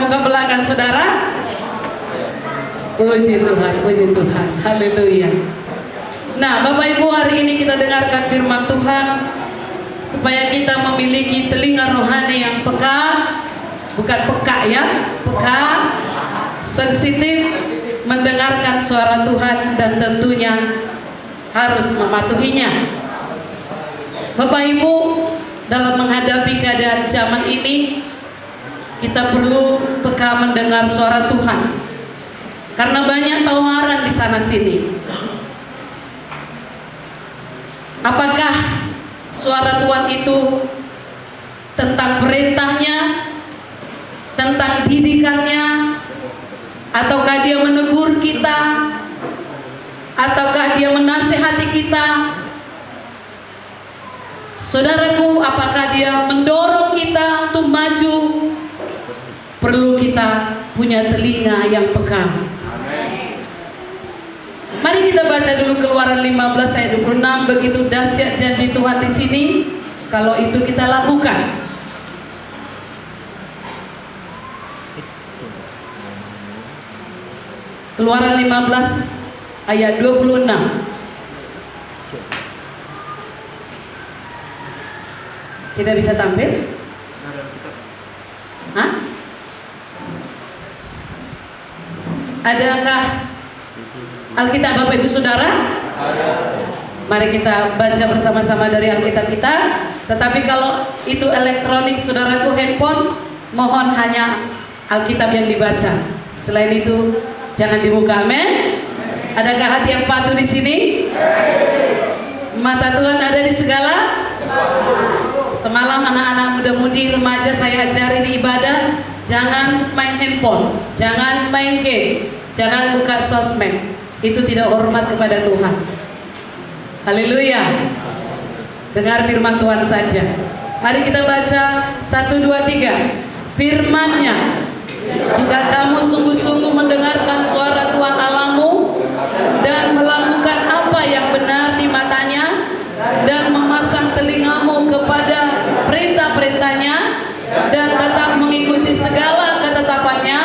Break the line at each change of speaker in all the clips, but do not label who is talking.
muka belakang saudara. Puji Tuhan, puji Tuhan, haleluya. Nah, Bapak Ibu, hari ini kita dengarkan firman Tuhan supaya kita memiliki telinga rohani yang peka, bukan peka ya, peka, sensitif, mendengarkan suara Tuhan dan tentunya harus mematuhinya. Bapak Ibu, dalam menghadapi keadaan zaman ini, kita perlu peka mendengar suara Tuhan. Karena banyak tawaran di sana sini. Apakah suara Tuhan itu tentang perintahnya, tentang didikannya, ataukah dia menegur kita, ataukah dia menasihati kita? Saudaraku, apakah dia mendorong kita untuk maju? Perlu kita punya telinga yang peka. Mari kita baca dulu Keluaran 15 ayat 26. Begitu dahsyat janji Tuhan di sini kalau itu kita lakukan. Keluaran 15 ayat 26. Tidak bisa tampil? Hah? Adakah Alkitab Bapak Ibu Saudara? Mari kita baca bersama-sama dari Alkitab kita. Tetapi kalau itu elektronik, saudaraku, handphone, mohon hanya Alkitab yang dibaca. Selain itu jangan dibuka. Amin. Adakah hati yang patuh di sini? Mata Tuhan ada di segala. Semalam anak-anak muda-mudi remaja saya ajari di ibadah, jangan main handphone, jangan main game, jangan buka sosmed. Itu tidak hormat kepada Tuhan. Haleluya. Dengar firman Tuhan saja. Mari kita baca 1, 2, 3. Firman-Nya, jika kamu sungguh-sungguh mendengarkan suara Tuhan Allahmu dan melakukan apa yang benar di matanya dan memasang telingamu kepada perintah-perintahnya dan tetap mengikuti segala ketetapannya,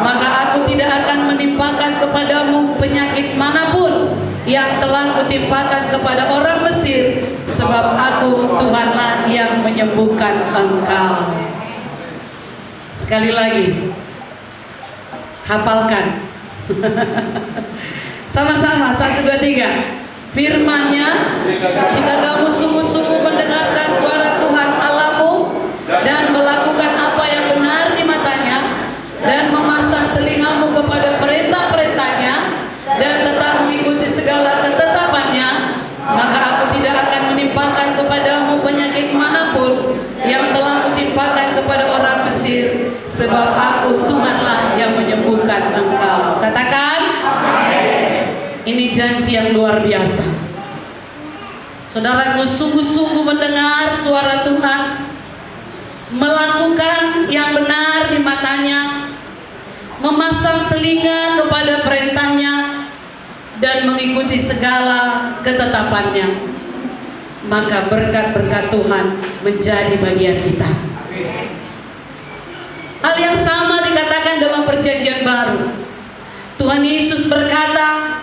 maka aku tidak akan menimpakan kepadamu penyakit manapun yang telah kutimpakan kepada orang Mesir, sebab aku Tuhanlah yang menyembuhkan engkau. Sekali lagi, hafalkan. Sama-sama, 1, 2, 3. Firman-Nya, jika kamu sungguh-sungguh mendengarkan suara Tuhan Allahmu dan melakukan apa yang benar di matanya dan memasang telingamu kepada perintah-perintahnya dan tetap mengikuti segala ketetapannya, maka aku tidak akan menimpakan kepadamu penyakit manapun yang telah kutimpakan kepada orang Mesir, sebab aku Tuhanlah yang menyembuhkan engkau. Katakan, ini janji yang luar biasa. Saudaraku, sungguh-sungguh mendengar suara Tuhan, melakukan yang benar di matanya, memasang telinga kepada perintahnya dan mengikuti segala ketetapannya, maka berkat-berkat Tuhan menjadi bagian kita. Hal yang sama dikatakan dalam Perjanjian Baru. Tuhan Yesus berkata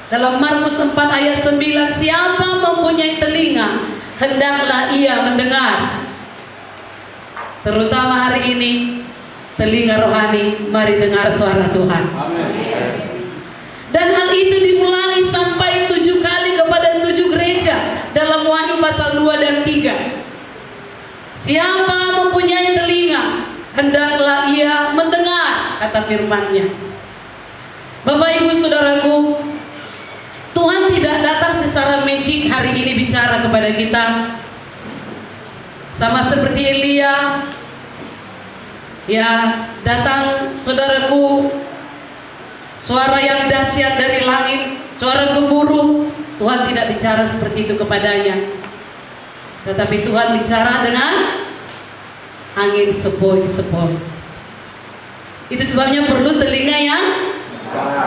dalam Markus 4 ayat 9, siapa mempunyai telinga, hendaklah ia mendengar. Terutama hari ini, telinga rohani, mari dengar suara Tuhan. Amen. Dan hal itu diulangi sampai 7 kali kepada 7 gereja dalam Wahyu pasal 2 dan 3. Siapa mempunyai telinga, hendaklah ia mendengar, kata firman-Nya. Bapak Ibu Saudaraku, Tuhan tidak datang secara magic hari ini bicara kepada kita. Sama seperti Elia, ya, datang saudaraku, suara yang dahsyat dari langit, suara gemuruh. Tuhan tidak bicara seperti itu kepadanya, tetapi Tuhan bicara dengan angin sepoi-sepoi. Itu sebabnya perlu telinga yang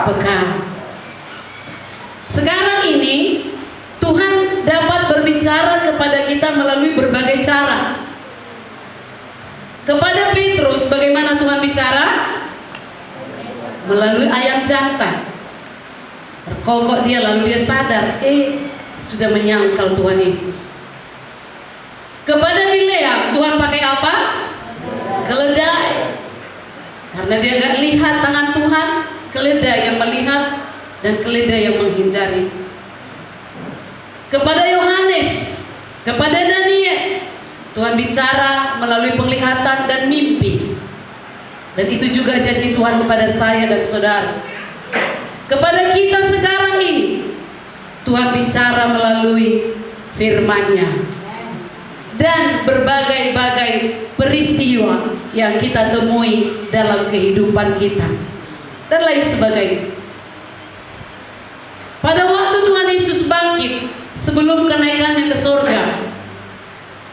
peka. Sekarang ini Tuhan dapat berbicara kepada kita melalui berbagai cara. Kepada Petrus bagaimana Tuhan bicara? Melalui ayam jantan. Berkokok dia, lalu dia sadar, sudah menyangkal Tuhan Yesus. Kepada Bileam Tuhan pakai apa? Keledai. Karena dia gak lihat tangan Tuhan, keledai yang melihat dan keledai yang menghindari. Kepada Yohanes, kepada Daniel, Tuhan bicara melalui penglihatan dan mimpi. Dan itu juga janji Tuhan kepada saya dan saudara. Kepada kita sekarang ini, Tuhan bicara melalui firman-Nya. Dan berbagai-bagai peristiwa yang kita temui dalam kehidupan kita dan lain sebagainya. Pada waktu Tuhan Yesus bangkit sebelum kenaikannya ke surga,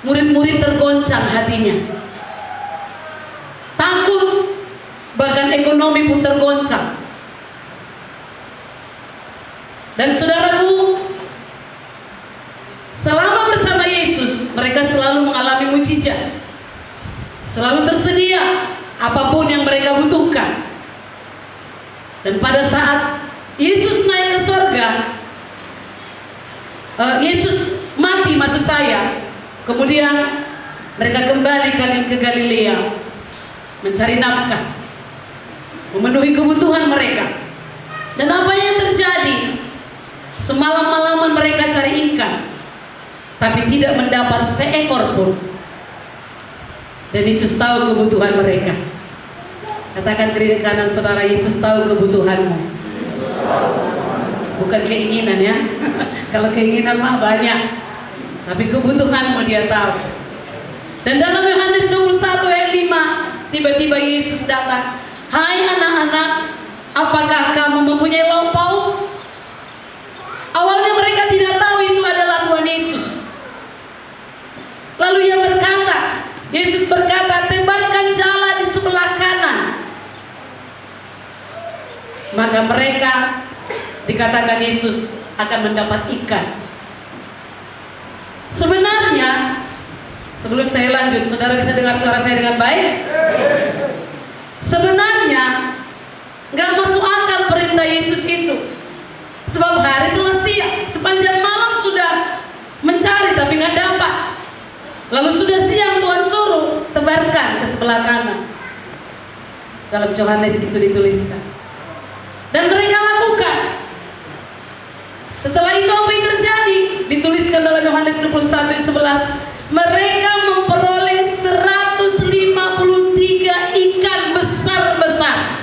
murid-murid tergoncang hatinya, takut, bahkan ekonomi pun tergoncang. Dan saudaraku, selama bersama Yesus mereka selalu mengalami mukjizat, selalu tersedia apapun yang mereka butuhkan. Dan pada saat Yesus naik ke surga, Yesus mati maksud saya, kemudian mereka kembali ke Galilea mencari nafkah, memenuhi kebutuhan mereka. Dan apa yang terjadi? Semalam-malaman mereka cari ikan, tapi tidak mendapat seekor pun. Dan Yesus tahu kebutuhan mereka. Katakan kiri kanan saudara, Yesus tahu kebutuhanmu. Bukan keinginan ya. Kalau keinginan mah banyak, tapi kebutuhanmu Dia tahu. Dan dalam Yohanes 21 ayat 5, tiba-tiba Yesus datang. Hai anak-anak, apakah kamu mempunyai lampau? Awalnya mereka tidak tahu itu adalah Tuhan Yesus. Lalu Yesus berkata, tebarkan jala di sebelah kanan. Maka mereka, dikatakan Yesus akan mendapat ikan. Sebenarnya, sebelum saya lanjut, saudara bisa dengar suara saya dengan baik? Sebenarnya gak masuk akal perintah Yesus itu. Sebab hari telah siang, sepanjang malam sudah mencari tapi gak dapat. Lalu sudah siang Tuhan suruh tebarkan ke sebelah kanan. Dalam Yohanes itu dituliskan. Dan mereka lakukan. Setelah itu apa yang terjadi? Dituliskan dalam Yohanes 21 ayat 11. Mereka memperoleh 153 ikan besar-besar.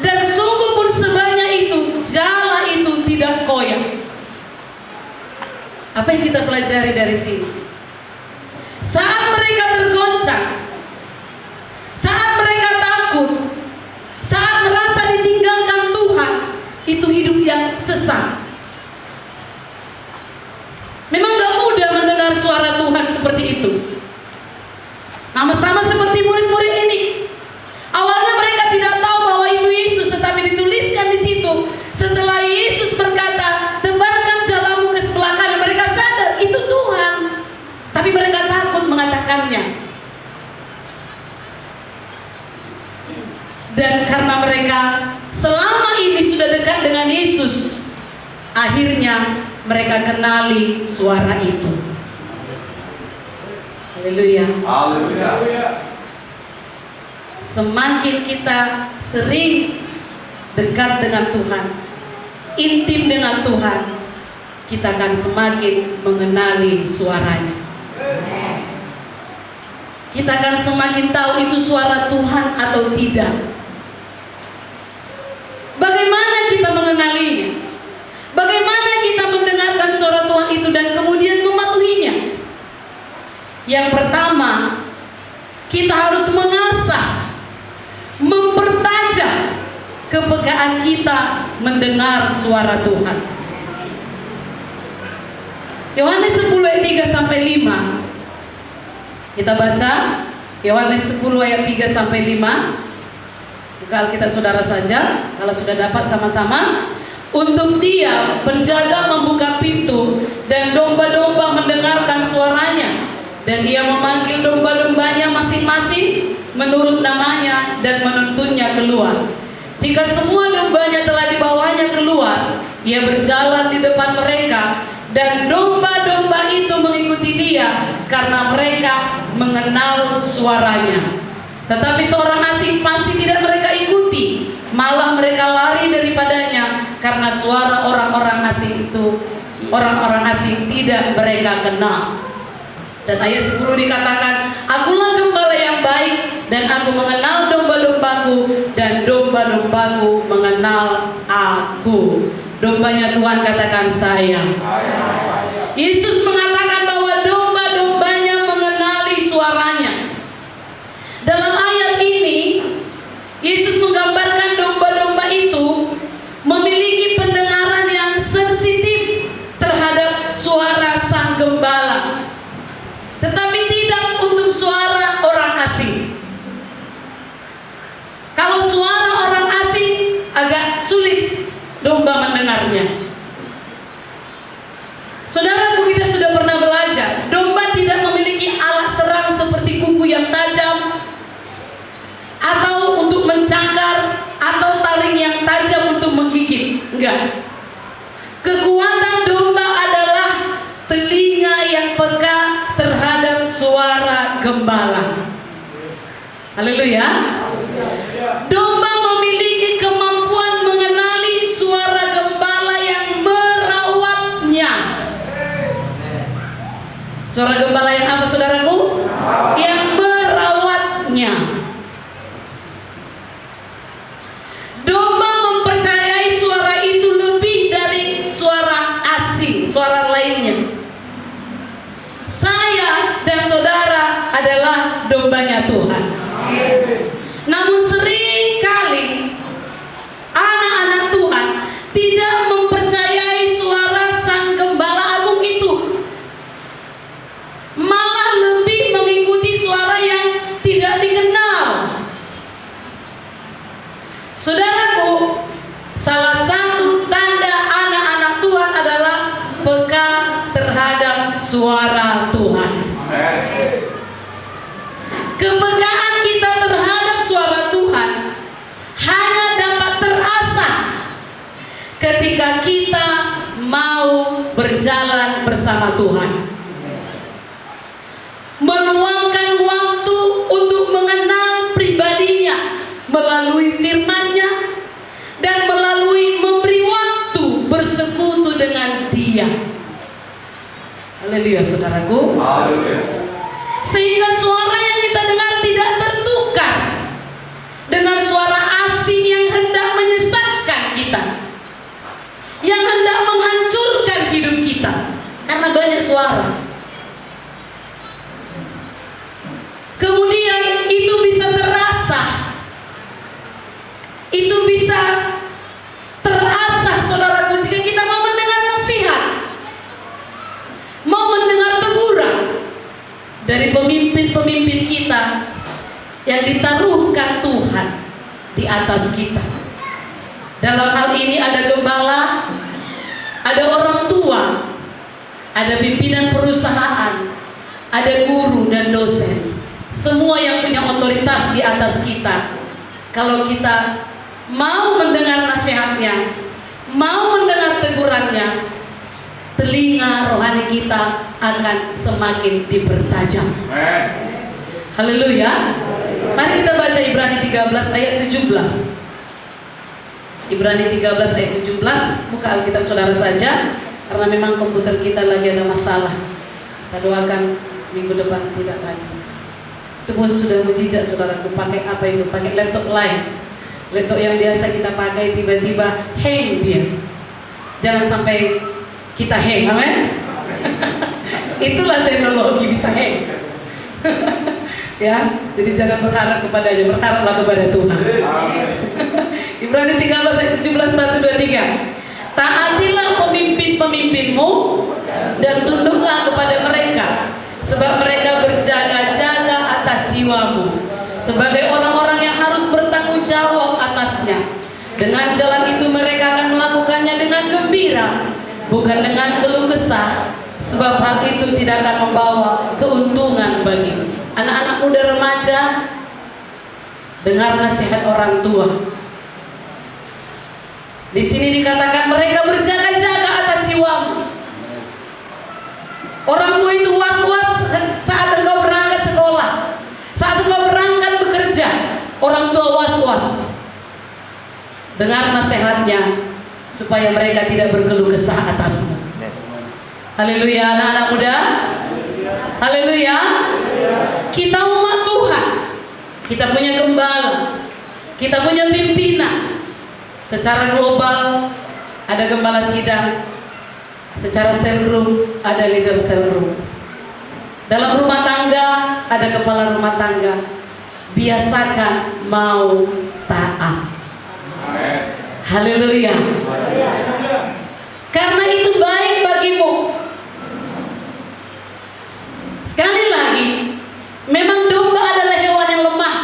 Dan sungguh pun sebanyak itu, jala itu tidak koyak. Apa yang kita pelajari dari sini? Saat mereka tergoncang, saat mereka takut, saat merasa ditinggalkan Tuhan, itu hidup yang sesat. Memang gak mudah mendengar suara Tuhan seperti itu. Sama seperti murid-murid ini. Awalnya mereka tidak tahu bahwa itu Yesus, tetapi dituliskan di situ. Setelah Yesus berkata, tebarkan jalamu ke sebelah kanan, mereka sadar itu Tuhan. Tapi mereka takut mengatakannya. Dan karena mereka selama ini sudah dekat dengan Yesus, akhirnya mereka kenali suara itu. Haleluya. Haleluya. Semakin kita sering dekat dengan Tuhan, intim dengan Tuhan, kita akan semakin mengenali suaranya. Kita akan semakin tahu itu suara Tuhan atau tidak. Bagaimana kita mengenalinya? Bagaimana kita mendengarkan suara Tuhan itu dan kemudian mematuhinya? Yang pertama, kita harus mengasah, mempertajam kepekaan kita mendengar suara Tuhan. Yohanes 10 ayat 3 sampai 5. Kita baca Yohanes 10 ayat 3 sampai 5. Buka Alkitab saudara saja, kalau sudah dapat sama-sama. Untuk Dia penjaga membuka pintu dan domba-domba mendengarkan suaranya. Dan ia memanggil domba-dombanya masing-masing menurut namanya dan menuntunnya keluar. Jika semua dombanya telah dibawanya keluar, ia berjalan di depan mereka, dan domba-domba itu mengikuti dia karena mereka mengenal suaranya. Tetapi seorang asing pasti tidak mereka ikuti, malah mereka lari daripadanya karena suara orang-orang asing itu, orang-orang asing tidak mereka kenal. Dan ayat 10 dikatakan, akulah gembala yang baik, dan aku mengenal domba-dombaku, dan domba-dombaku mengenal aku. Dombanya Tuhan katakan saya. Yesus mengatakan bahwa domba-dombanya mengenali suaranya. Dalam ayat ini, Yesus menggambarkan domba-domba itu memiliki pendengaran yang sensitif terhadap suara sang gembala, tetapi tidak untuk suara orang asing. Kalau suara orang asing agak sulit domba mendengarnya. Saudaraku, kita sudah pernah belajar, domba tidak memiliki alat serang seperti kuku yang tajam, atau untuk mencakar, atau taring yang tajam untuk menggigit. Enggak. Kekuatan domba adalah telinga yang peka terhadap suara gembala. Haleluya. Domba memiliki kemampuan mengenali suara gembala yang merawatnya. Suara gembala yang apa, saudaraku? Yang merawatnya. Domba mempercayai suara itu lebih dari suara asing, suara lainnya. Saya dan saudara adalah dombanya Tuhan. Namun sering kali anak-anak Tuhan tidak mempercayai suara sang gembala agung itu, malah lebih mengikuti suara yang tidak dikenal. Saudaraku, salah satu tanda anak-anak Tuhan adalah peka terhadap suara Tuhan. Kepekaan kita terhadap suara Tuhan hanya dapat terasah ketika kita mau berjalan bersama Tuhan, meluangkan waktu untuk mengenal pribadinya melalui firman-Nya dan melalui memberi waktu bersekutu dengan Dia. Haleluya, saudaraku. Haleluya. Sehingga suara yang kita dengar tidak tertukar dengan suara asing yang hendak menyesatkan kita, yang hendak menghancurkan hidup kita. Karena banyak suara. Kemudian itu bisa terasa, itu bisa terasa, saudaraku, jika kita mau mendengar nasihat, mau mendengar teguran dari pemimpin-pemimpin kita yang ditaruhkan Tuhan di atas kita. Dalam hal ini ada gembala, ada orang tua, ada pimpinan perusahaan, ada guru dan dosen, semua yang punya otoritas di atas kita. Kalau kita mau mendengar nasihatnya, mau mendengar tegurannya, telinga rohani kita akan semakin dipertajam. Haleluya. Mari kita baca Ibrani 13 ayat 17. Ibrani 13 ayat 17. Buka Alkitab saudara saja, karena memang komputer kita lagi ada masalah. Kita doakan minggu depan tidak lagi. Itu pun sudah mujizat, saudaraku. Pakai apa itu? Pakai laptop lain. Laptop yang biasa kita pakai tiba-tiba hang dia. Jangan sampai kita hang, amin. Itulah teknologi, bisa hang. Ya, jadi jangan berharap kepadanya, berharaplah kepada Tuhan. Ibrani 13 ayat 17, 1, 2, 3. Taatilah pemimpin-pemimpinmu dan tunduklah kepada mereka, sebab mereka berjaga-jaga atas jiwamu, sebagai orang-orang yang harus bertanggung jawab atasnya. Dengan jalan itu mereka akan melakukannya dengan gembira, bukan dengan keluh kesah, sebab hal itu tidak akan membawa keuntungan bagi anak-anak muda remaja. Dengar nasihat orang tua. Di sini dikatakan mereka berjaga-jaga atas jiwamu. Orang tua itu was-was saat engkau berangkat sekolah, saat engkau berangkat bekerja. Orang tua was-was. Dengar nasihatnya supaya mereka tidak berkeluh kesah atasmu. Haleluya, anak-anak muda. Haleluya. Kita umat Tuhan, kita punya gembala, kita punya pimpinan. Secara global ada gembala sidang, secara sel group ada leader sel group. Dalam rumah tangga ada kepala rumah tangga. Biasakan mau taat. Haleluya. Karena itu baik bagimu. Sekali lagi, memang domba adalah hewan yang lemah.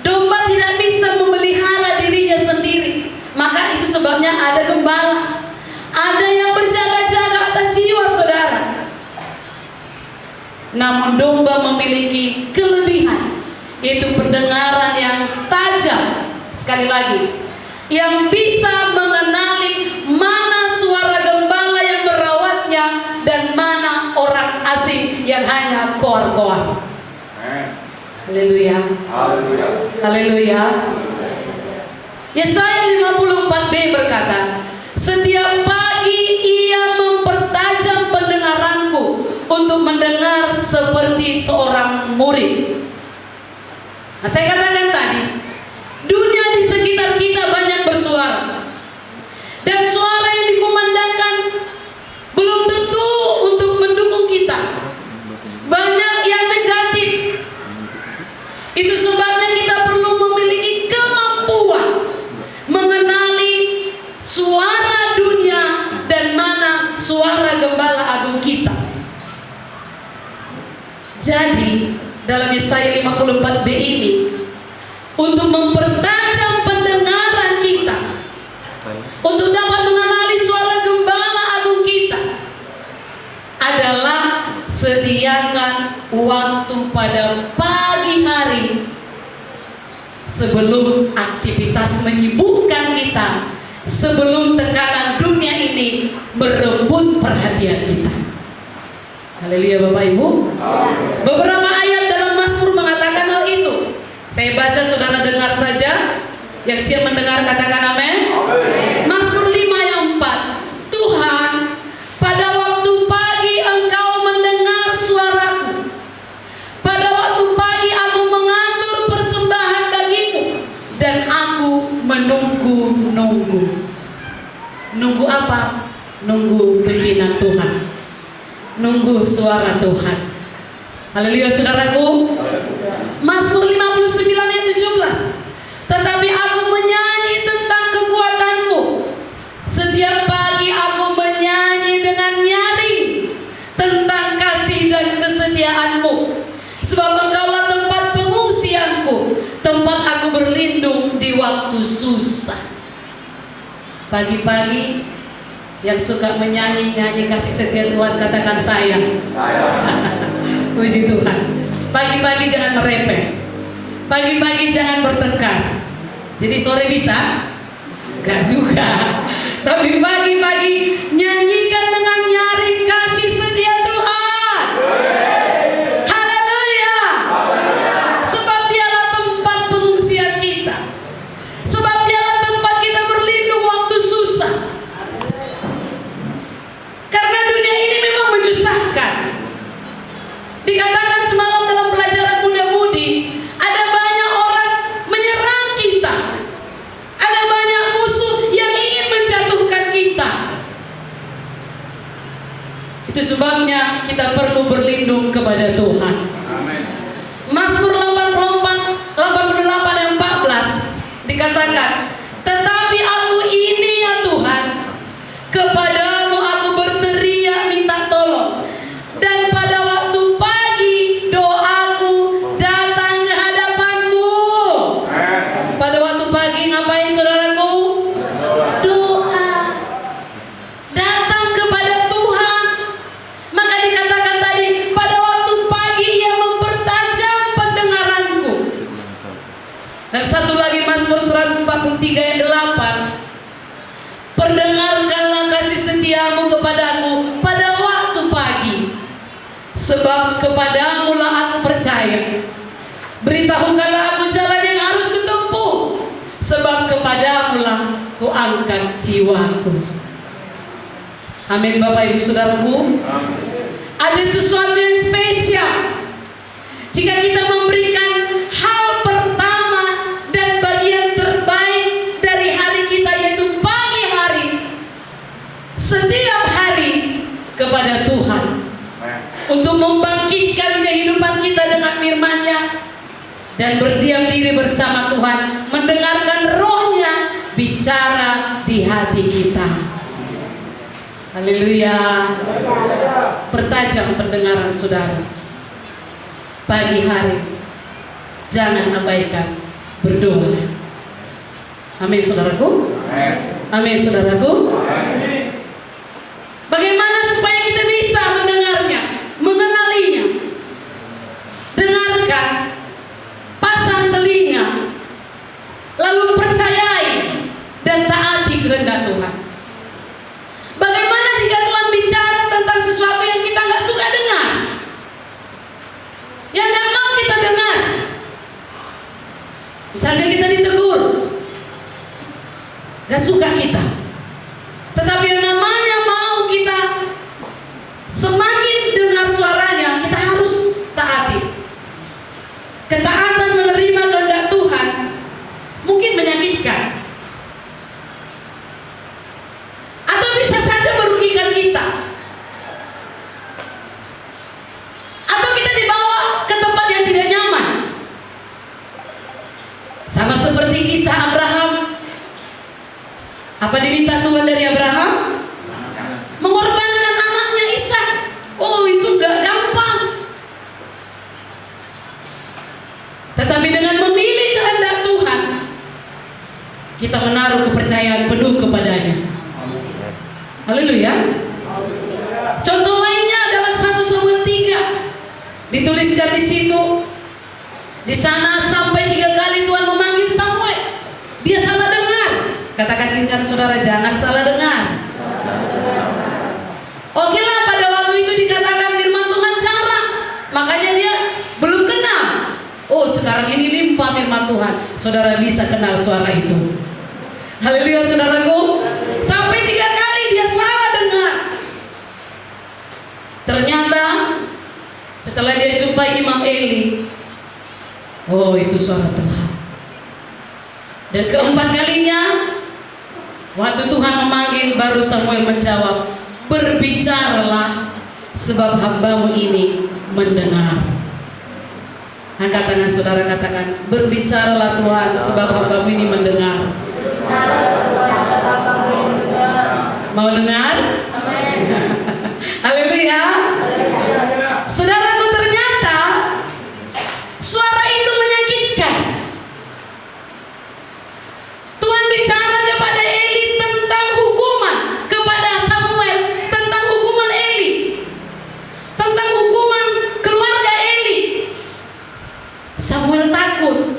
Domba tidak bisa memelihara dirinya sendiri. Maka itu sebabnya ada gembala, ada yang berjaga-jaga atas jiwa saudara. Namun domba memiliki kelebihan, yaitu pendengaran yang tajam. Sekali lagi, yang bisa mengenali mana suara gembala yang merawatnya dan mana orang asing yang hanya koar-koar. Haleluya. Haleluya. Yesaya 54b berkata, setiap pagi ia mempertajam pendengaranku untuk mendengar seperti seorang murid. Nah, saya katakan tadi, dunia di sekitar kita banyak bersuara, dan suara yang dikumandangkan belum tentu untuk mendukung kita. Banyak yang negatif. Itu sebabnya kita perlu memiliki kemampuan mengenali suara dunia dan mana suara gembala agung kita. Jadi dalam Yesaya 54b ini, untuk mempertajam pendengaran kita, untuk dapat mengenali suara gembala agung kita, adalah sediakan waktu pada pagi hari sebelum aktivitas menyibukkan kita, sebelum tekanan dunia ini merebut perhatian kita. Haleluya Bapak Ibu. Beberapa ayat dalam Mazmur mengatakan hal itu. Saya baca, saudara dengar saja. Yang siap mendengar katakan amin. Mazmur 5 ayat 4. Tuhan, pada waktu pagi Engkau mendengar suaraku. Pada waktu pagi aku mengatur persembahan bagimu, dan aku menunggu-nunggu. Nunggu apa? Nunggu pimpinan Tuhan, nunggu suara Tuhan. Haleluya saudaraku. Mazmur 59 ayat 17. Tetapi aku menyanyi tentang kekuatanmu. Setiap pagi aku menyanyi dengan nyaring tentang kasih dan kesetiaanmu. Sebab Engkaulah tempat pengungsianku, tempat aku berlindung di waktu susah. Pagi-pagi yang suka menyanyi-nyanyi kasih setia Tuhan, katakan saya. Puji Tuhan. Pagi-pagi jangan merepek, pagi-pagi jangan bertengkar. Jadi sore bisa? Enggak juga. Tapi pagi-pagi nyanyikan dengan nyaring kasih setia Tuhan. Haleluya. Sebab dialah tempat pengungsian kita, sebab dialah tempat kita berlindung waktu susah. Karena dunia ini memang menyusahkan. Dikatakan semalam dalam pelajaran muda-mudi, ada banyak orang menyerang kita, ada banyak musuh yang ingin menjatuhkan kita. Itu sebabnya kita perlu berlindung kepada Tuhan. Mazmur 88 dan 14 dikatakan, tetapi aku ini ya Tuhan, kepadamu aku berteriak minta tolong, dan pada waktu pagi doaku datang ke hadapanmu. Pada waktu pagi ngapain saudaraku? Doa. Datang kepada Tuhan. Dan satu lagi Mazmur 143 ayat 8. Perdengarkanlah kasih setiamu kepadaku pada waktu pagi, sebab kepadamu lah aku percaya. Beritahukanlah aku jalan yang harus kutempuh, sebab kepadamu lah ku angkat jiwaku. Amin Bapak Ibu Saudaraku. Ada sesuatu yang spesial jika kita memberikan hal pertama dan bagian terbaik dari hari kita, yaitu pagi hari setiap hari kepada Tuhan, untuk membangkitkan kehidupan kita dengan firman-Nya dan berdiam diri bersama Tuhan, mendengarkan Roh-Nya bicara di hati kita. Haleluya. Pertajam pendengaran saudara. Pagi hari jangan abaikan berdoa. Amin saudaraku. Amin saudaraku. Bagaimana supaya kita bisa mendengarnya, mengenalinya? Dengarkan, pasang telinga, lalu percayai dan taati kehendak Tuhan. Bagaimana jika Tuhan bicara tentang sesuatu yang kita nggak suka dengar, yang nggak mau kita dengar? Misalnya kita ditegur, nggak suka kita, tetapi yang namanya mau kita semakin dengar suaranya, kita harus taati. Ketaatan menerima kehendak Tuhan mungkin menyakitkan, atau bisa saja merugikan kita, atau kita dibawa ke tempat yang tidak nyaman. Sama seperti kisah Abraham. Apa diminta Tuhan dari Abraham? Mengorbankan anaknya Ishak. Oh, itu gak gampang. Tetapi dengan memilih kehendak Tuhan, kita menaruh kepercayaan penuh kepadanya. Haleluya. Contoh lainnya dalam 1 Samuel 3 dituliskan di situ. Di sana sampai 3 kali Tuhan memanggil Samuel. Dia salah dengar. Katakan saudara, jangan salah dengar. Oke lah, pada waktu itu dikatakan firman Tuhan cara, makanya dia belum kenal. Oh, sekarang ini limpah firman Tuhan, saudara bisa kenal suara itu. Haleluya saudaraku. Sampai 3 kali dia salah dengar. Ternyata setelah dia jumpai Imam Eli, oh itu suara Tuhan. Dan keempat kalinya, waktu Tuhan memanggil, baru Samuel menjawab, berbicaralah sebab hambamu ini mendengar. Angkat tangan saudara, katakan, berbicaralah Tuhan sebab hambamu ini mendengar. Mau dengar? Haleluya. Saudaraku, ternyata suara itu menyakitkan. Tuhan bicara kepada Eli tentang hukuman, kepada Samuel tentang hukuman Eli, tentang hukuman keluarga Eli. Samuel takut,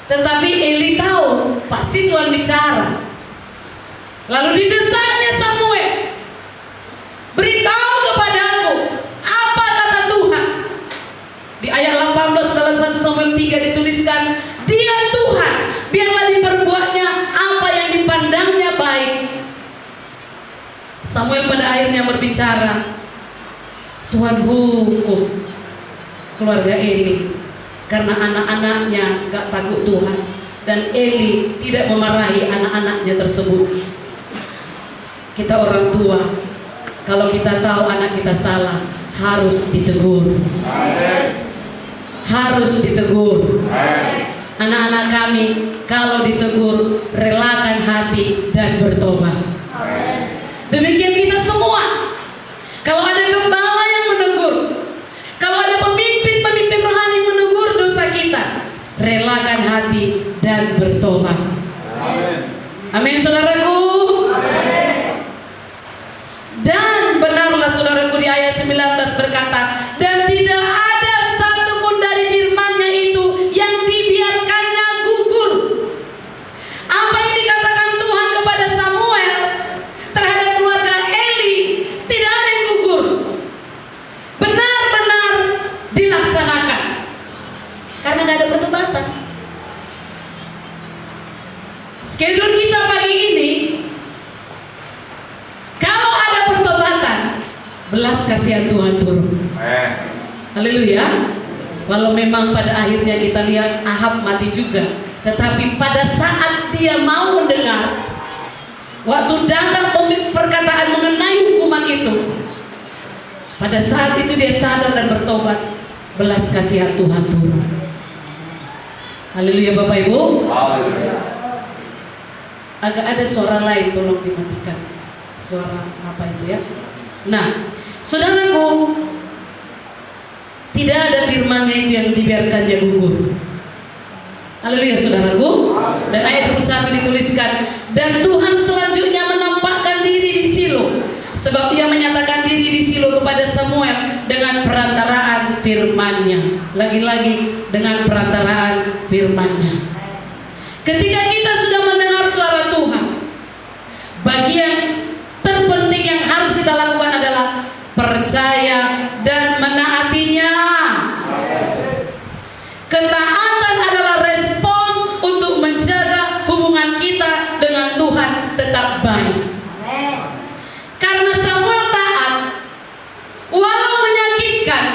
tetapi Eli tahu pasti Tuhan bicara. Lalu didesaknya Samuel, beritahu kepadaku apa kata Tuhan. Di ayat 18 dalam 1 Samuel 3 dituliskan, dia Tuhan, biarlah diperbuatnya apa yang dipandangnya baik. Samuel pada akhirnya berbicara, Tuhan hukum keluarga Eli karena anak-anaknya gak takut Tuhan, dan Eli tidak memarahi anak-anaknya tersebut. Kita orang tua, kalau kita tahu anak kita salah, harus ditegur. Harus ditegur. Anak-anak kami kalau ditegur, relakan hati dan bertobat. Demikian kita semua. Kalau ada gembala yang menegur, kalau ada pemimpin-pemimpin rohani yang menegur dosa kita, relakan hati dan bertobat. Amin saudaraku. Dan benarlah saudaraku, di ayat 19 berkata, dan tidak ada satu pun dari firman-Nya itu yang dibiarkannya pertobatan. Schedule kita pagi ini, kalau ada pertobatan, belas kasihan Tuhan turun. Haleluya. Walau memang pada akhirnya kita lihat Ahab mati juga, tetapi pada saat dia mau mendengar, waktu datang perkataan mengenai hukuman itu, pada saat itu dia sadar dan bertobat, belas kasihan Tuhan turun. Haleluya Bapak Ibu. Agak ada suara lain, tolong dimatikan. Suara apa itu ya? Nah, saudaraku, tidak ada firman-Nya itu yang dibiarkannya gugur. Haleluya saudaraku. Dan ayat 21 dituliskan, dan Tuhan selanjutnya menampakkan diri di Silo, sebab Dia menyatakan diri di Silo kepada Samuel dengan perantaraan firman-Nya. Lagi-lagi dengan perantaraan firman-Nya. Ketika kita sudah mendengar suara Tuhan, bagian terpenting yang harus kita lakukan adalah percaya dan menaatinya. Ketaatan adalah respon untuk menjaga hubungan kita dengan Tuhan tetap baik. Karena Samuel taat, walau menyakitkan,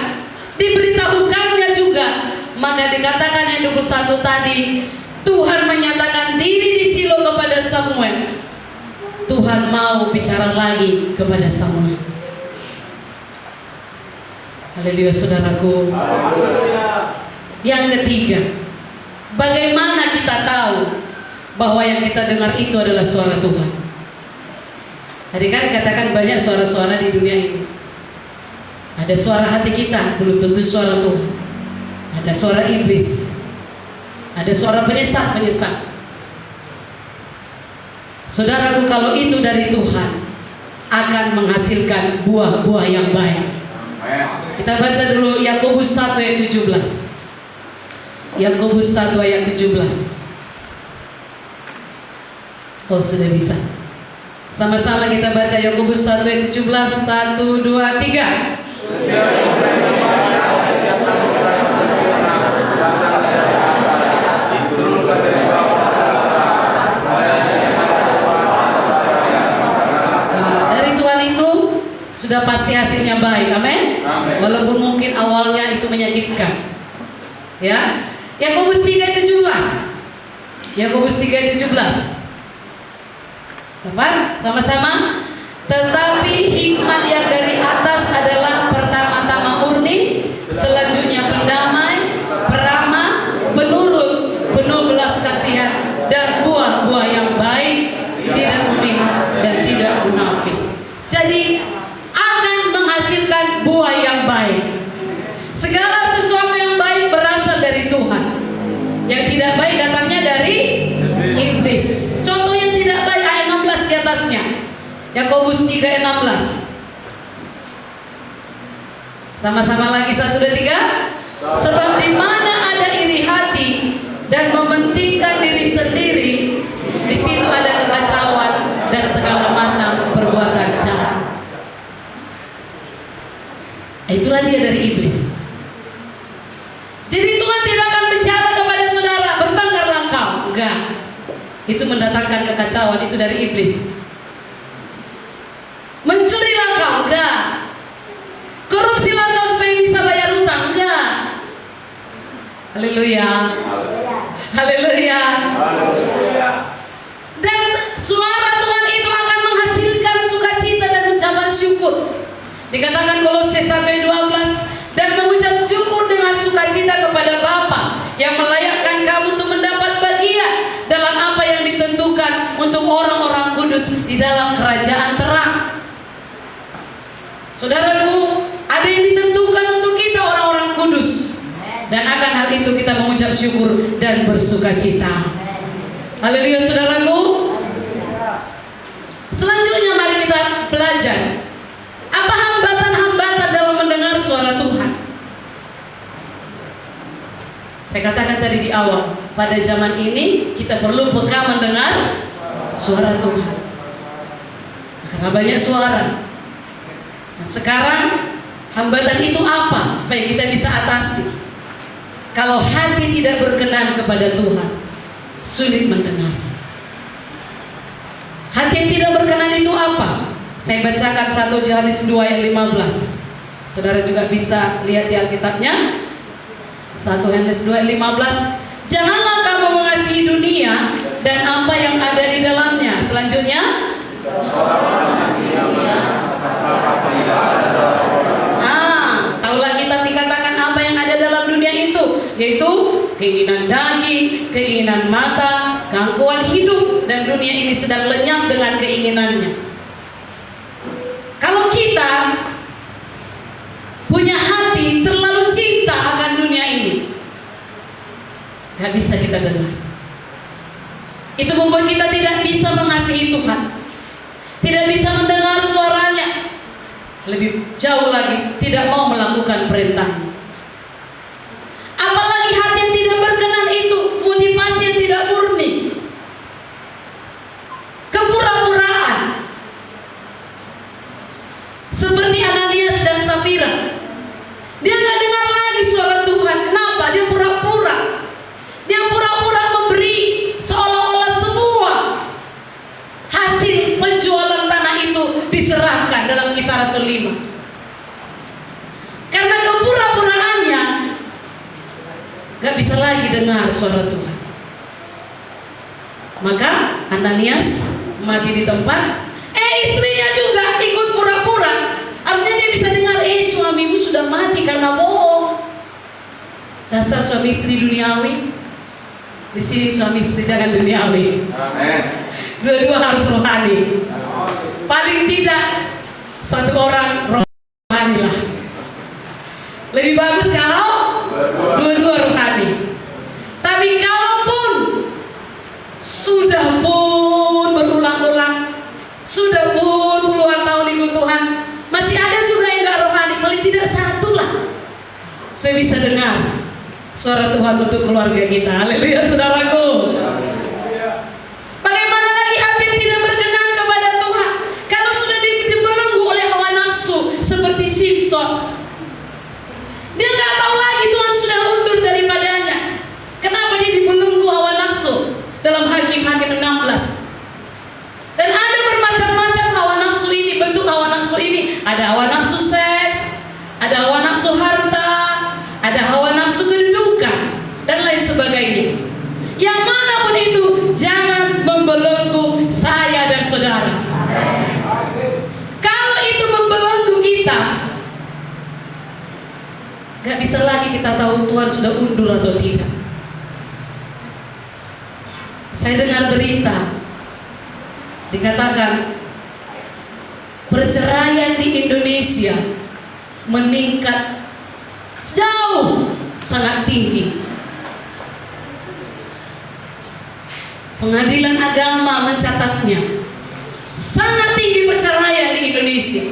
diberitahukannya juga. Maka dikatakan yang 21 tadi, Tuhan menyatakan diri di Silo kepada Samuel. Tuhan mau bicara lagi kepada Samuel. Haleluya saudaraku. Yang ketiga, bagaimana kita tahu bahwa yang kita dengar itu adalah suara Tuhan? Tadi kan dikatakan banyak suara-suara di dunia ini. Ada suara hati kita, belum tentu suara Tuhan. Ada suara iblis, ada suara penyesat. Saudaraku, kalau itu dari Tuhan, akan menghasilkan buah-buah yang baik. Kita baca dulu Yakobus 1 ayat 17. Yakobus 1 ayat 17. Oh, sudah bisa. Sama-sama kita baca Yakobus 1 ayat 17. 1, 2, 3. Dari Tuhan itu sudah pasti hasilnya baik. Amin. Walaupun mungkin awalnya itu menyakitkan. Ya. Yakobus 3 ayat 17. Yakobus 3 ayat 17. Tepat? Sama-sama. Tetapi hikmat yang dari atas adalah pertama-tama murni, selanjutnya pendamai, peramah, penurut, penuh belas kasihan, dan buah-buah yang baik, tidak memihak dan tidak munafik. Jadi akan menghasilkan buah yang baik. Segala sesuatu yang baik berasal dari Tuhan. Yang tidak baik datangnya dari iblis. Contoh yang tidak baik ayat 16 di atasnya. Yakobus 3 ayat 16. Sama-sama lagi 1, 2, 3. Sebab di mana ada iri hati dan mementingkan diri sendiri, di situ ada kekacauan dan segala macam perbuatan jahat. Itulah dia dari iblis. Jadi Tuhan tidak akan bicara kepada saudara, bertengkarlah engkau. Enggak. Itu mendatangkan kekacauan, itu dari iblis. Mencurilah engkau. Enggak. Korupsilah engkau supaya bisa bayar hutang. Enggak. Haleluya. Haleluya. Dan suara Tuhan itu akan menghasilkan sukacita dan ucapan syukur. Dikatakan Kolose 1 ayat 12, dan mengucap syukur dengan sukacita kepada Bapa yang melayakkan kamu untuk mendapat bagian dalam apa yang ditentukan untuk orang-orang kudus di dalam kerajaan terang. Saudaraku, ada yang ditentukan untuk kita orang-orang kudus, dan akan hal itu kita mengucap syukur dan bersukacita. Haleluya saudaraku. Selanjutnya mari kita belajar apa hambatan-hambatan dalam mendengar suara Tuhan. Saya katakan tadi di awal, pada zaman ini kita perlu peka mendengar suara Tuhan. Karena banyak suara. Dan sekarang hambatan itu apa supaya kita bisa atasi? Kalau hati tidak berkenan kepada Tuhan, sulit mendengar. Hati yang tidak berkenan itu apa? Saya bacakan 1 Yohanes 2 ayat 15. Saudara juga bisa lihat di Alkitabnya. 1 Yohanes 2 ayat 15. Janganlah kamu mengasihi dunia dan apa yang ada di dalamnya. Selanjutnya, taulah kitab dikatakan apa yang ada dalam dunia itu, yaitu keinginan daging, keinginan mata, gangguan hidup, dan dunia ini sedang lenyap dengan keinginannya. Kalau kita punya hati terlalu cinta akan dunia ini, gak bisa kita dengar. Itu membuat kita tidak bisa mengasihi Tuhan, tidak bisa mendengar suaranya, lebih jauh lagi tidak mau melakukan perintahnya. Apalagi hati yang tidak berkenan itu motivasi yang tidak murni, kepura-puraan, seperti Ananias dan Safira. Dia nggak dengar lagi suara Tuhan. Kenapa? Dia pura-pura. Dia pura-pura memberi seolah-olah semua hasil penjualan tanah itu diserahkan dalam Kisah Rasul 5. Karena kepura-puraannya gak bisa lagi dengar suara Tuhan. Maka Ananias mati di tempat. Istrinya juga ikut pura-pura. Artinya dia bisa dengar, suamimu sudah mati karena bohong. Dasar suami istri duniawi. Di sini suami istri jangan duniawi. Amen. Dua-dua harus rohani. Paling tidak satu orang rohani lah. Lebih bagus kalau dua-dua rohani. Tapi kalaupun sudah pun berulang-ulang, sudah pun puluhan tahun ikut Tuhan, masih ada juga yang gak rohani, paling tidak satu lah, supaya bisa dengar suara Tuhan untuk keluarga kita. Haleluya, saudaraku. Bagaimana lagi hati yang tidak berkenan kepada Tuhan? Kalau sudah dibelenggu oleh hawa nafsu seperti Simson, dia nggak tahu lagi Tuhan sudah undur daripadanya. Kenapa dia dibelenggu hawa nafsu? Dalam Hakim-Hakim 16. Dan ada bermacam-macam hawa nafsu ini. Bentuk hawa nafsu ini, ada hawa nafsu seks, ada hawa nafsu harta, ada hawa nafsu kedudukan, dan lain sebagainya. Yang manapun itu, jangan membelenggu saya dan saudara. Kalau itu membelenggu kita, gak bisa lagi kita tahu Tuhan sudah undur atau tidak. Saya dengar berita dikatakan perceraian di Indonesia meningkat jauh, sangat tinggi. Pengadilan agama mencatatnya, sangat tinggi perceraian di Indonesia.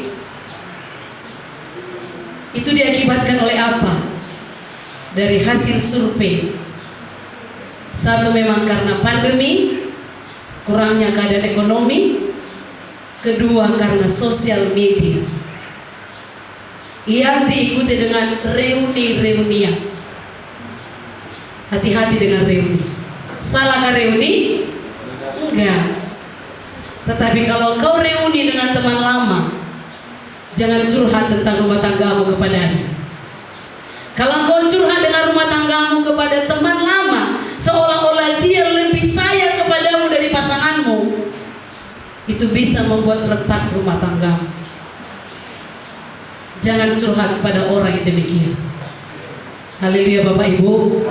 Itu diakibatkan oleh apa? Dari hasil survei. Satu, memang karena pandemi, kurangnya keadaan ekonomi. Kedua, karena sosial media yang diikuti dengan reuni-reunian. Hati-hati dengan reuni. Salahkah reuni? Enggak. Tetapi kalau kau reuni dengan teman lama, jangan curhat tentang rumah tanggamu kepadanya. Kalau kau curhat dengan rumah tanggamu kepada teman lama, seolah-olah dia lebih sayang kepadamu dari pasanganmu, itu bisa membuat retak rumah tanggamu. Jangan curhat pada orang yang demikian. Haleluya Bapak Ibu.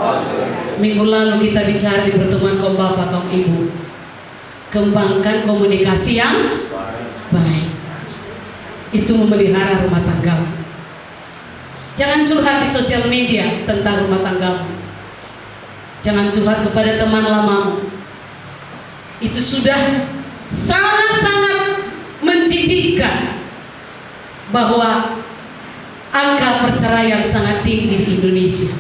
Minggu lalu kita bicara di pertemuan kaum Bapak kaum Ibu, kembangkan komunikasi yang baik. Itu memelihara rumah tanggamu. Jangan curhat di sosial media tentang rumah tanggamu. Jangan curhat kepada teman lamamu. Itu sudah sangat-sangat menjijikkan bahwa angka perceraian sangat tinggi di Indonesia.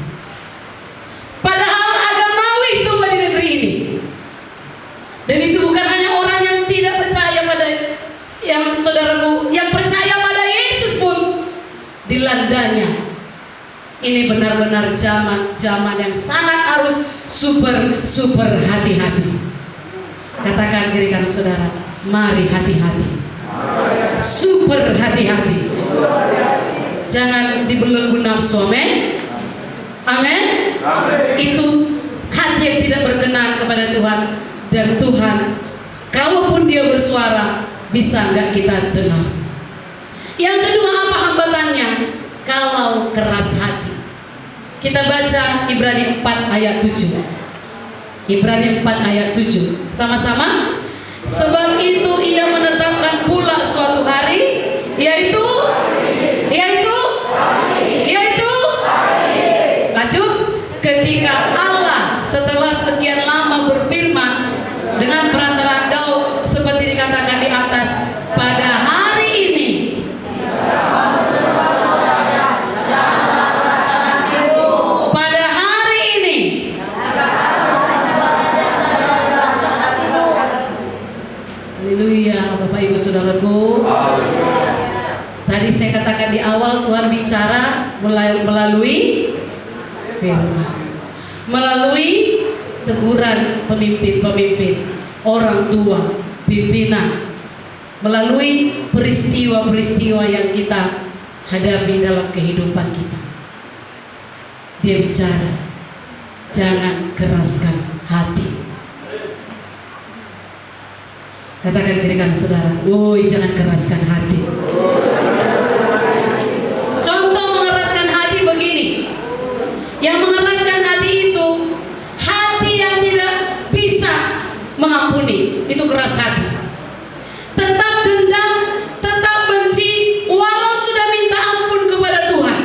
Padahal agamawi semua di negeri ini. Dan itu bukan hanya orang yang tidak percaya pada, yang saudaraku, yang percaya pada Yesus pun dilandanya Ini benar-benar zaman yang sangat harus super hati-hati. Katakan kiri kanan saudara, mari hati-hati. Super hati-hati. Jangan dibelenggu nafsu, amin. Amin. Itu hati yang tidak berkenan kepada Tuhan. Dan Tuhan, kalaupun dia bersuara, bisa nggak kita dengar? Yang kedua, apa hambatannya? Kalau keras hati. Kita baca Ibrani 4 ayat 7. Ibrani 4 ayat 7. Sama-sama. Sebab itu ia menetapkan pula suatu hari, yaitu lanjut, ketika Allah setelah sekian lama berfirman dengan perantara Daud seperti dikatakan di atas, pada hari ini haleluya. Bapak Ibu Saudaraku, tadi saya katakan di awal Tuhan bicara melalui firman, melalui teguran pemimpin-pemimpin, orang tua, pimpinan, melalui peristiwa-peristiwa yang kita hadapi dalam kehidupan kita. Dia bicara, jangan keraskan hati. Katakan kiri kanan saudara, woi jangan keraskan hati. Contoh mengeraskan hati begini. Yang mengeraskan hati itu hati yang tidak bisa mengampuni, itu keras hati. Tetap dendam, tetap benci, walau sudah minta ampun kepada Tuhan,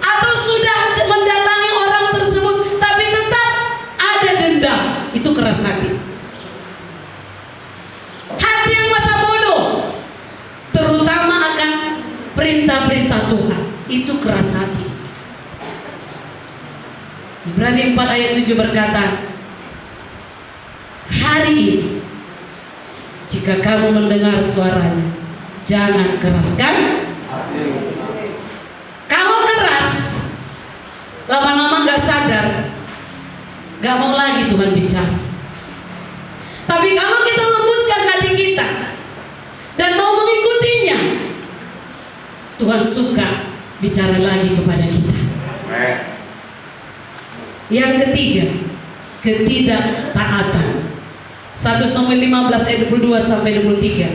atau sudah mendatangi orang tersebut, tapi tetap ada dendam, itu keras hati. Hati yang masa bodoh, terutama akan perintah-perintah Tuhan, itu keras hati. Ibrani 4 ayat 7 berkata, hari ini jika kamu mendengar suaranya, jangan keraskan hati. Kalau keras, lama-lama gak sadar, gak mau lagi Tuhan bicara. Tapi kalau kita lembutkan hati kita dan mau mengikutinya, Tuhan suka bicara lagi kepada kita. Yang ketiga, ketidaktaatan. 1 Samuel 15 ayat 22 sampai 23.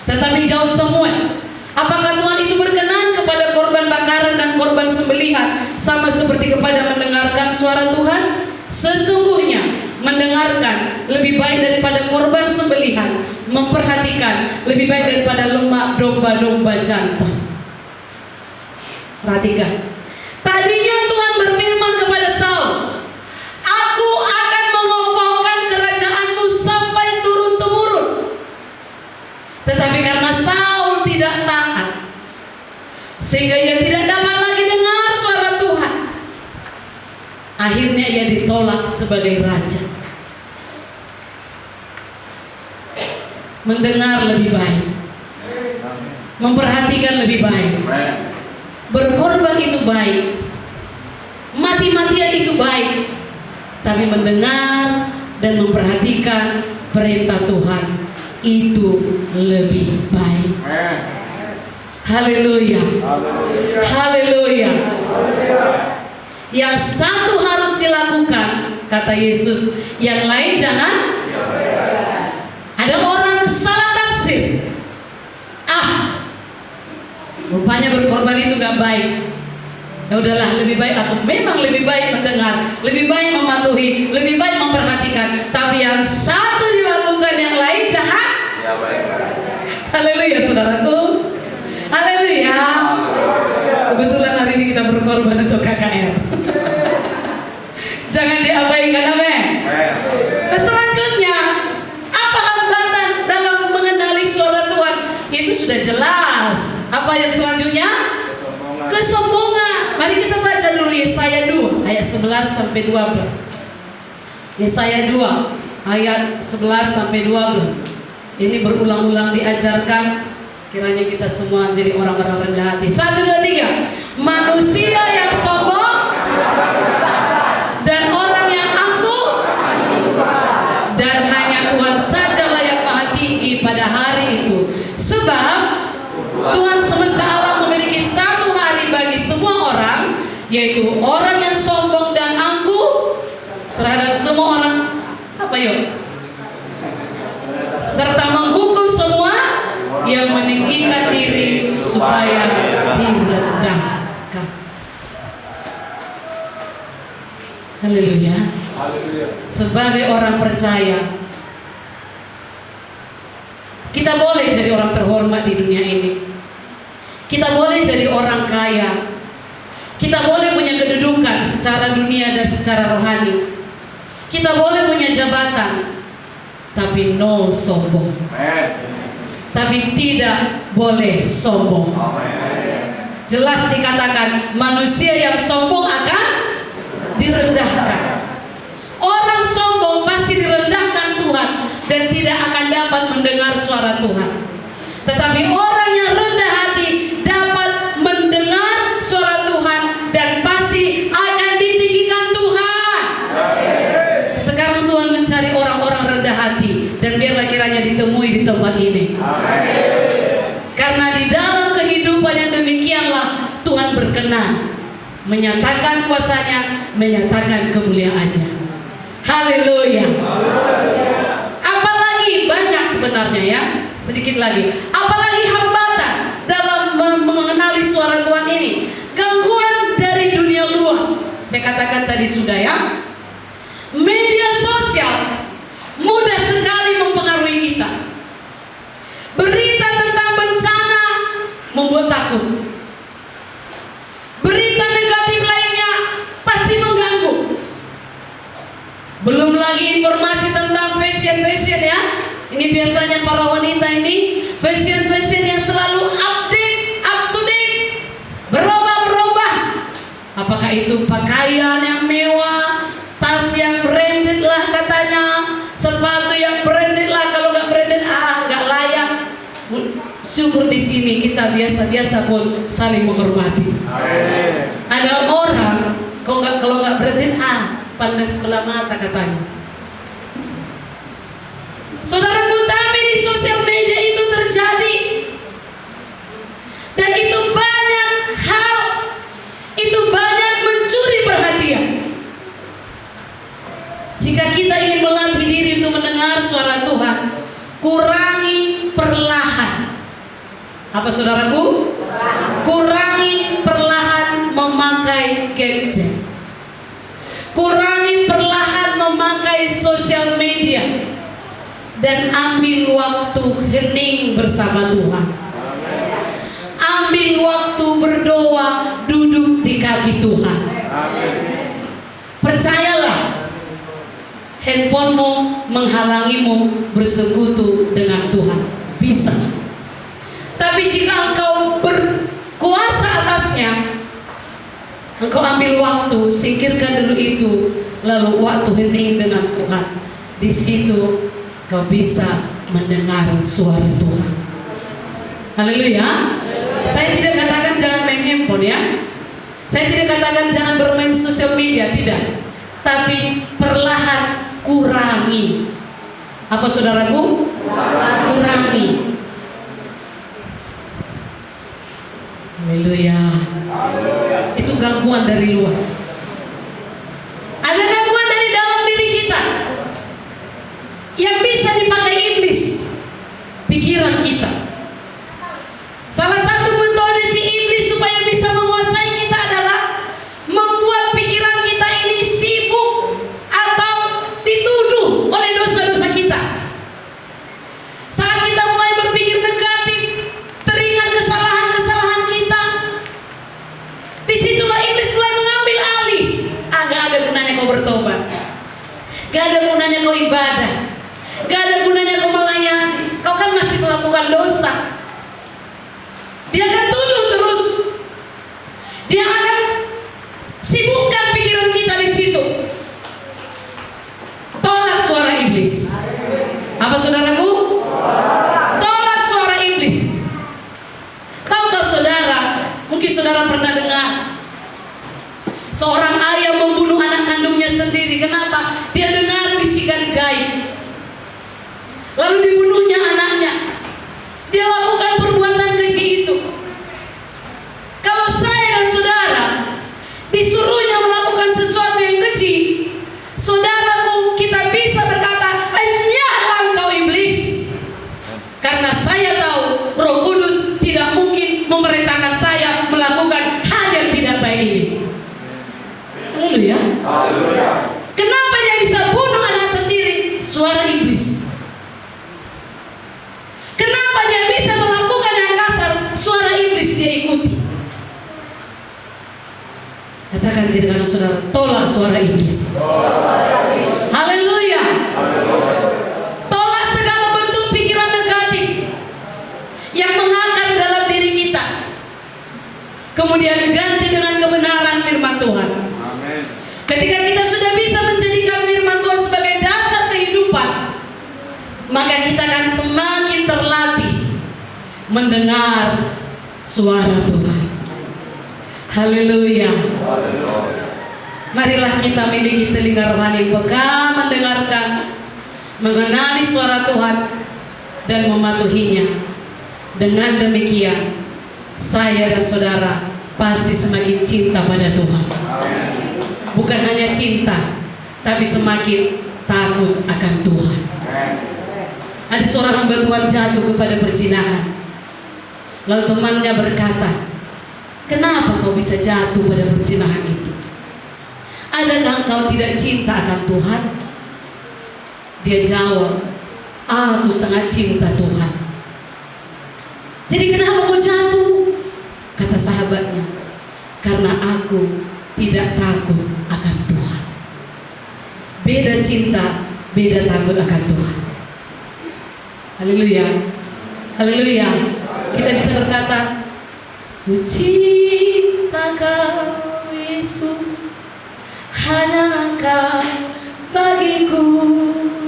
Tetapi jawab Samuel, apakah Tuhan itu berkenan kepada korban bakaran dan korban sembelihan sama seperti kepada mendengarkan suara Tuhan? Sesungguhnya mendengarkan lebih baik daripada korban sembelihan, memperhatikan lebih baik daripada lemak domba-domba jantan. Perhatikan. Tadinya Tuhan berfirman kepada Saul, aku akan mengokohkan kerajaanmu sampai turun-temurun. Tetapi karena Saul tidak taat, sehingga ia tidak dapat lagi dengar suara Tuhan, akhirnya ia ditolak sebagai raja. Mendengar lebih baik, memperhatikan lebih baik. Berkorban itu baik, mati-matian itu baik, tapi mendengar dan memperhatikan perintah Tuhan itu lebih baik. Haleluya, haleluya. Yang satu harus dilakukan, kata Yesus, yang lain jangan. Ada orang salah tafsir, rupanya berkorban itu gak baik. Ya udahlah, lebih baik aku memang lebih baik mendengar, lebih baik mematuhi, lebih baik memperhatikan. Tapi yang satu dilakukan, yang lain jangan. Ya, baik. Haleluya saudaraku. Haleluya. Kebetulan hari ini kita berkorban untuk KKR. Jangan diabaikan, amin. Nah, selanjutnya, apa hambatan dalam mengenali suara Tuhan? Itu sudah jelas. Apa yang selanjutnya? Kesombongan. Mari kita baca dulu Yesaya 2 ayat 11 sampai 12. Yesaya 2 ayat 11 sampai 12. Ini berulang-ulang diajarkan Kiranya kita semua jadi orang-orang rendah hati. 1, 2, 3. Manusia yang sombong dan orang yang angkuh, dan hanya Tuhan sajalah yang maha tinggi pada hari itu. Sebab Tuhan semesta alam memiliki satu hari bagi semua orang, yaitu orang yang sombong dan angkuh terhadap semua orang, apa yuk? Serta menghukum semua yang meninggikan diri supaya direndahkan. Haleluya. Sebagai orang percaya, kita boleh jadi orang terhormat di dunia ini. Kita boleh jadi orang kaya. Kita boleh punya kedudukan secara dunia dan secara rohani. Kita boleh punya jabatan, tapi no sombong. Tapi tidak boleh sombong. Jelas dikatakan manusia yang sombong akan direndahkan. Orang sombong pasti direndahkan Tuhan dan tidak akan dapat mendengar suara Tuhan. Tetapi orang yang rendah hati dapat mendengar suara Tuhan dan pasti akan ditinggikan Tuhan. Sekarang Tuhan mencari orang-orang rendah hati, dan biarlah kiranya ditemui di tempat ini. Karena di dalam kehidupan yang demikianlah Tuhan berkenan menyatakan kuasanya, menyatakan kemuliaannya. Haleluya. Apalagi banyak sebenarnya ya, sedikit lagi. Apalagi hambatan dalam mengenali suara Tuhan ini. Gangguan dari dunia luar. Saya katakan tadi sudah ya. Media sosial mudah sekali mempengaruhi kita. Berita tentang bencana membuat takut. Berita negatif lainnya pasti mengganggu. Belum lagi informasi tentang fashion ya. Ini biasanya para wanita ini fashion yang selalu update, up to date, berubah-berubah. Apakah itu pakaian yang mewah, tas yang branded lah katanya, sepatu yang branded lah, kalau nggak branded nggak layak. Syukur di sini kita biasa-biasa pun saling menghormati. Ada orang kalau nggak branded pandang sebelah mata katanya. Saudaraku, tapi di sosial media itu terjadi, dan itu banyak hal, itu banyak mencuri perhatian. Jika kita ingin melatih diri untuk mendengar suara Tuhan, kurangi perlahan. Apa saudaraku? Kurangi perlahan memakai gadget. Kurangi perlahan memakai sosial media, dan ambil waktu hening bersama Tuhan. Ambil waktu berdoa, duduk di kaki Tuhan. Percayalah, handphonemu menghalangimu bersekutu dengan Tuhan. Bisa. Tapi jika engkau berkuasa atasnya, engkau ambil waktu, singkirkan dulu itu, lalu waktu hening dengan Tuhan. Di situ kau bisa mendengar suara Tuhan. Haleluya. Saya tidak katakan jangan main handphone ya. Saya tidak katakan jangan bermain sosial media, tidak. Tapi perlahan kurangi. Apa saudaraku? Kurangi. Haleluya. Itu gangguan dari luar. Ada gangguan dari dalam diri kita yang bisa dipakai iblis, pikiran kita. Salah satu metode si iblis supaya bisa menguasai kita adalah membuat pikiran kita ini sibuk atau dituduh oleh dosa-dosa kita. Saat kita mulai berpikir negatif, teringat kesalahan-kesalahan kita, disitulah iblis mulai mengambil alih. Gak ada gunanya kau bertobat, gak ada gunanya kau ibadah, gak ada gunanya kau melayani, kau kan masih melakukan dosa. Dia akan tuduh terus. Dia akan sibukkan pikiran kita di situ. Tolak suara iblis. Apa saudaraku? Tolak suara iblis. lalu dibunuhnya anaknya. Dia lakukan perbuatan keji itu. Kalau saya dan saudara disuruhnya melakukan sesuatu yang keji, saudaraku, kita bisa berkata, "Enyahlah engkau iblis." Karena saya tahu Roh Kudus tidak mungkin memerintahkan saya melakukan hal yang tidak baik ini. Haleluya. Kenapa dia bisa bunuh anak sendiri? Suara iblis. Kenapa dia bisa melakukan yang kasar? Suara iblis dia ikuti. Katakan tidak karena saudara, tolak suara iblis. Haleluya. Tolak segala bentuk pikiran negatif yang mengakar dalam diri kita. Kemudian ganti dengan kebenaran firman Tuhan. Ketika kita sudah bisa menjadikan firman Tuhan sebagai dasar kehidupan, maka kita akan semakin terlatih mendengar suara Tuhan. Haleluya. Marilah kita miliki telinga rohani peka mendengarkan, mengenali suara Tuhan dan mematuhinya. Dengan demikian, saya dan saudara pasti semakin cinta pada Tuhan. Bukan hanya cinta, tapi semakin takut akan Tuhan. Ada seorang hamba Tuhan jatuh kepada perzinahan. Lalu temannya berkata, "Kenapa kau bisa jatuh pada perzinahan itu? Adakah engkau tidak cinta akan Tuhan?" Dia jawab, "Aku sangat cinta Tuhan." "Jadi kenapa kau jatuh?" Kata sahabatnya, "Karena aku tidak takut akan Tuhan." Beda cinta, beda takut akan Tuhan. Haleluya. Haleluya. Kita bisa berkata, "Ku cinta Kau Yesus, hanya Engkau bagiku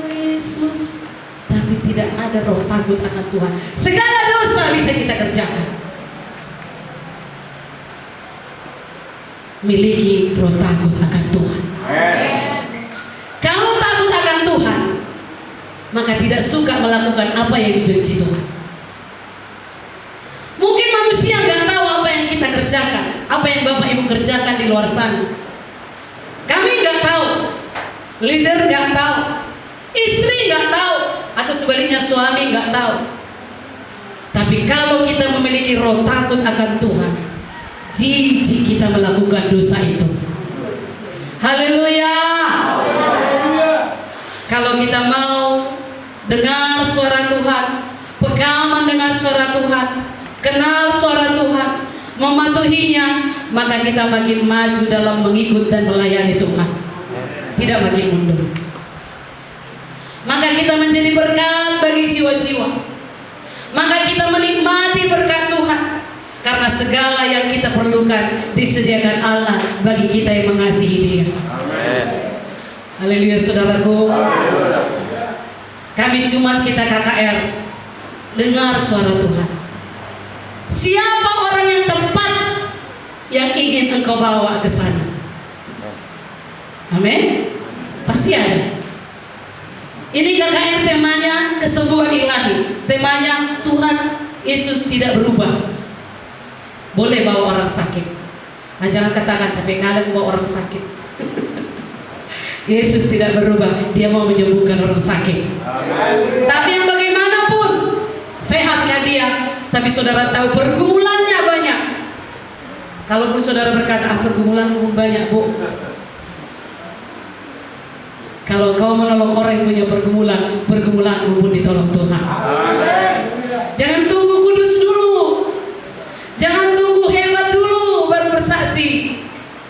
Yesus." Tapi tidak ada roh takut akan Tuhan. Segala dosa bisa kita kerjakan. Miliki roh takut akan Tuhan. Kalau takut akan Tuhan, maka tidak suka melakukan apa yang dibenci Tuhan. Mungkin manusia nggak tahu apa yang kita kerjakan, apa yang Bapak Ibu kerjakan di luar sana. Kami nggak tahu, leader nggak tahu, istri nggak tahu, atau sebaliknya suami nggak tahu. Tapi kalau kita memiliki roh takut akan Tuhan, jijik kita melakukan dosa itu. Haleluya. Kalau kita mau dengar suara Tuhan, peka mendengar suara Tuhan, kenal suara Tuhan, mematuhinya, maka kita makin maju dalam mengikut dan melayani Tuhan, tidak makin mundur. Maka kita menjadi berkat bagi jiwa-jiwa. Maka kita menikmati berkat Tuhan, karena segala yang kita perlukan disediakan Allah bagi kita yang mengasihi Dia. Amin. Haleluya, saudaraku. Kami Jumat kita KKR, dengar suara Tuhan. Siapa orang yang tepat yang ingin engkau bawa ke sana? Amin. Pasti ada. Ini KKR temanya kesembuhan ilahi. Temanya Tuhan Yesus tidak berubah. Boleh bawa orang sakit. Nah, jangan katakan capek kali aku bawa orang sakit. Yesus tidak berubah. Dia mau menyembuhkan orang sakit. Amen. Tapi yang bagaimanapun, sehatkah dia? Tapi saudara tahu pergumulannya banyak. Kalaupun saudara berkata, pergumulan pun banyak, Bu. Kalau kau menolong orang yang punya pergumulan, pergumulanmu pun ditolong Tuhan. Amen. Jangan tunggu kudus dulu. Jangan tunggu hebat dulu baru bersaksi.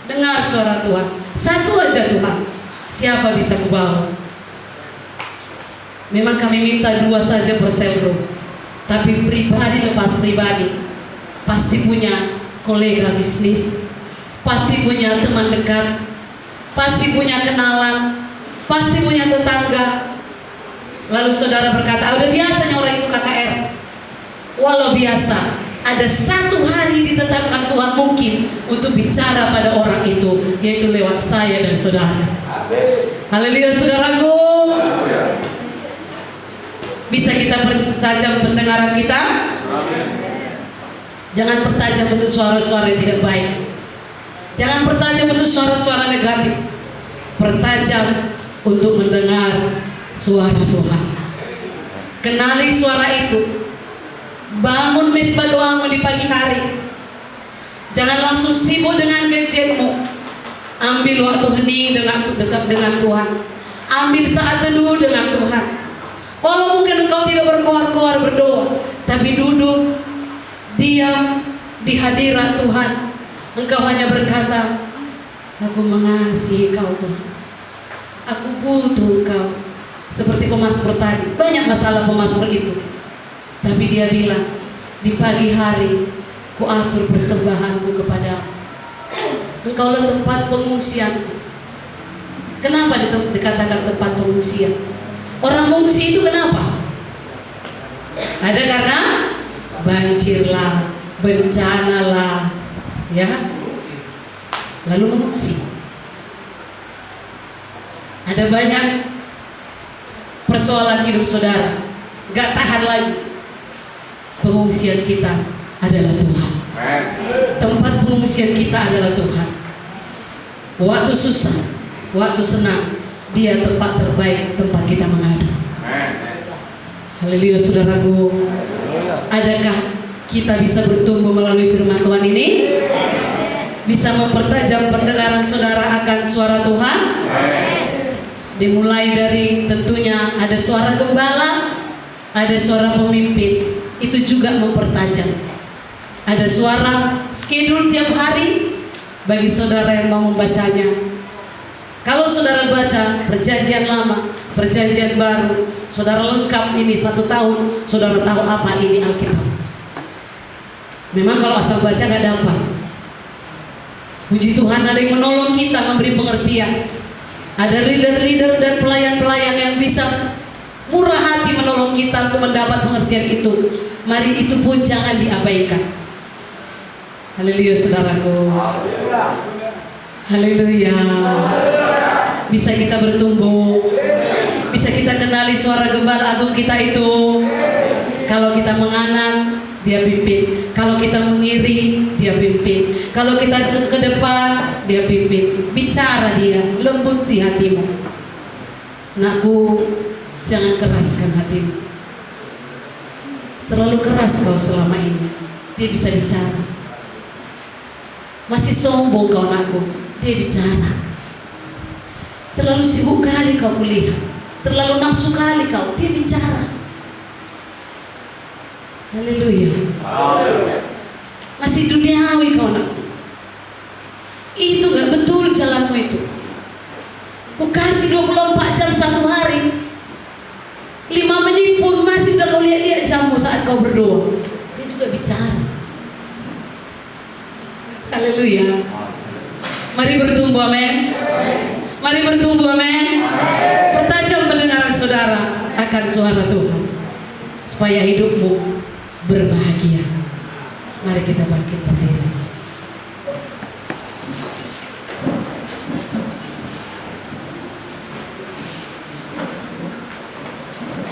Dengar suara Tuhan. Satu aja Tuhan, siapa bisa kubawa? Memang kami minta 2 saja per sel room, tapi pribadi lepas pribadi, pasti punya kolega bisnis, pasti punya teman dekat, pasti punya kenalan, pasti punya tetangga. Lalu saudara berkata, udah biasanya orang itu KKR. Walau biasa, ada satu hari ditetapkan Tuhan mungkin untuk bicara pada orang itu, yaitu lewat saya dan saudara. Haleluya, saudaraku. Bisa Bisa kita pertajam pendengaran kita. Jangan pertajam untuk suara-suara yang tidak baik. Jangan pertajam untuk suara-suara negatif. Pertajam untuk mendengar suara Tuhan. Kenali suara itu. Bangun mesbah doamu di pagi hari. Jangan langsung sibuk dengan gadgetmu. Ambil waktu hening dekat dengan Tuhan. Ambil saat teduh dengan Tuhan. Walau mungkin engkau tidak berkoar-koar berdoa, tapi duduk diam di hadirat Tuhan. Engkau hanya berkata, aku mengasihi kau Tuhan, aku butuh kau. Seperti pemazmur tadi, banyak masalah pemazmur itu, tapi dia bilang, di pagi hari ku atur persembahanku kepadamu. Engkaulah tempat pengungsianku. Kenapa dikatakan tempat pengungsian? Orang mengungsi itu kenapa? Ada karena banjir lah, bencana lah, ya, lalu mengungsi. Ada banyak persoalan hidup saudara, gak tahan lagi. Pengungsian kita adalah Tuhan. Tempat pengungsian kita adalah Tuhan. Waktu susah, waktu senang, Dia tempat terbaik, tempat kita mengadu. Haleluya saudaraku. Adakah kita bisa bertumbuh melalui firman Tuhan ini? Bisa mempertajam pendengaran saudara akan suara Tuhan? Dimulai dari tentunya ada suara gembala, ada suara pemimpin, itu juga mempertajam. Ada suara schedule tiap hari bagi saudara yang mau membacanya. Kalau saudara baca perjanjian lama, perjanjian baru, saudara lengkap ini 1 tahun, saudara tahu apa ini Alkitab. Memang kalau asal baca gak dapat. Puji Tuhan ada yang menolong kita, memberi pengertian. Ada leader-leader dan pelayan-pelayan yang bisa murah hati menolong kita untuk mendapat pengertian itu. Mari itu pun jangan diabaikan. Haleluya saudaraku. Haleluya. Bisa kita bertumbuh, bisa kita kenali suara gembala agung kita itu. Kalau kita menganan, Dia pimpin. Kalau kita mengiri, Dia pimpin. Kalau kita ke depan, Dia pimpin. Bicara Dia, lembut di hatimu. Nakku, jangan keraskan hatimu. Terlalu keras kau selama ini. Dia bisa bicara. Masih sombong kau nakku, Dia bicara. Terlalu sibuk kali kau kuliah, terlalu nafsu kali kau, Dia bicara. Haleluya. Masih duniawi kau nak. Itu gak betul jalanmu itu. Ku kasih 24 jam 1 hari, 5 menit pun masih udah kau lihat-lihat jammu saat kau berdoa. Dia juga bicara. Haleluya. Mari bertumbuh, amin. Mari bertumbuh, amin. Pertajam pendengaran saudara akan suara Tuhan, supaya hidupmu berbahagia. Mari kita bangkit berdiri.